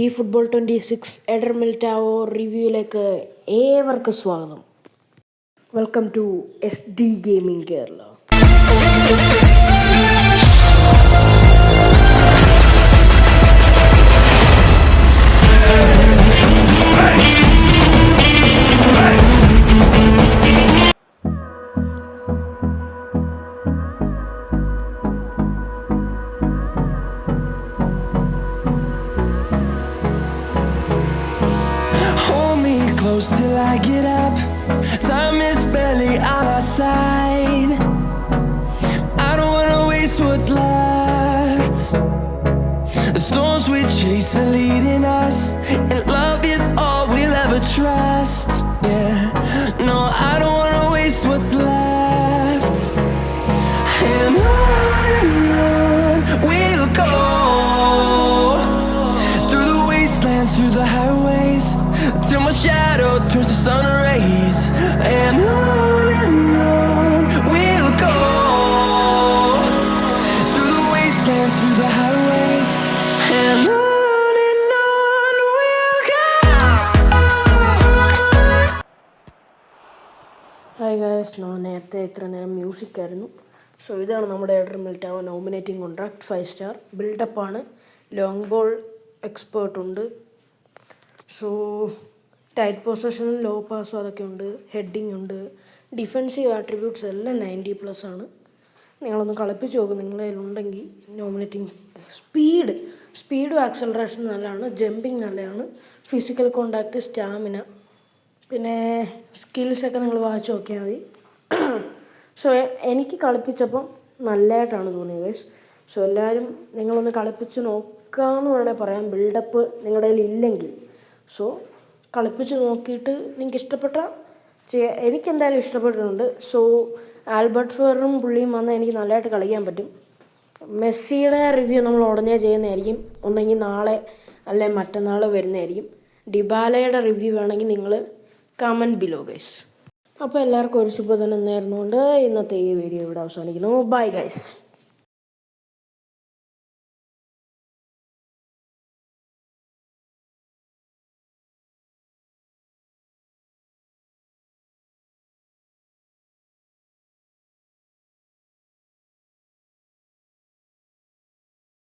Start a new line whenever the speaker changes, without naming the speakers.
ഈ football 26 Eder Militao റിവ്യൂയിലേക്ക് ഏവർക്കും സ്വാഗതം. Welcome to SD gaming Kerala.
Close till I get up. Time is barely on our side. I don't wanna waste what's left. The storms we chase are leading us, and love is all we'll ever trust. Yeah, no, I don't wanna waste what's left. And on we'll go, through the wastelands, through the highways, till my shadow turns to sun rays. And on we'll go, through the wastelands, through the highways. And on we'll go.
Hi guys, നമ്മൾ നേരത്തെ ഇത്ര നേരം music ആയിരുന്നു. So ഇതാണ് നമ്മുടെ Eder Militao nominating contract 5 star. ബിൽഡപ്പാണ്, long ball expert ഉണ്ട്. So tight പൊസിഷനും ലോ പാസും അതൊക്കെ ഉണ്ട്, ഹെഡിങ് ഉണ്ട്, ഡിഫെൻസീവ് ആട്രിബ്യൂട്ട്സ് എല്ലാം 90+ ആണ്. നിങ്ങളൊന്ന് കളിപ്പിച്ച് നോക്കും നിങ്ങളുടെ കയ്യിലുണ്ടെങ്കിൽ. നോമിനേറ്റിംഗ് സ്പീഡും ആക്സലറേഷൻ നല്ലതാണ്, ജമ്പിങ് നല്ലതാണ്, ഫിസിക്കൽ കോണ്ടാക്റ്റ്, സ്റ്റാമിന, പിന്നെ സ്കിൽസൊക്കെ നിങ്ങൾ വായിച്ച് നോക്കിയാൽ മതി. സോ എനിക്ക് കളിപ്പിച്ചപ്പം നല്ലതായിട്ടാണ് തോന്നിയത് ഗൈസ്. സോ എല്ലാവരും നിങ്ങളൊന്ന് കളിപ്പിച്ച് നോക്കാമെന്ന് വേണമെങ്കിൽ പറയാം, ബിൽഡപ്പ് നിങ്ങളുടെ കയ്യിൽ ഇല്ലെങ്കിൽ. സോ കളിപ്പിച്ച് നോക്കിയിട്ട് നിങ്ങൾക്ക് ഇഷ്ടപ്പെട്ട എനിക്കെന്തായാലും ഇഷ്ടപ്പെട്ടിട്ടുണ്ട്. സോ ആൽബർട്ട് ഫെറും പുള്ളിയും വന്നാൽ എനിക്ക് നല്ലതായിട്ട് കളിക്കാൻ പറ്റും. മെസ്സിയുടെ റിവ്യൂ നമ്മൾ ഉടനെ ചെയ്യുന്നതായിരിക്കും, ഒന്നെങ്കിൽ നാളെ അല്ലെ മറ്റന്നാൾ വരുന്നതായിരിക്കും. ഡിബാലയുടെ റിവ്യൂ വേണമെങ്കിൽ നിങ്ങൾ കമൻറ്റ് ബിലോ ഗൈസ്. അപ്പോൾ എല്ലാവർക്കും ഒരു ശുഭദിനം നേർന്നുകൊണ്ട് ഇന്നത്തെ ഈ വീഡിയോ ഇവിടെ അവസാനിക്കുന്നു. Bye guys.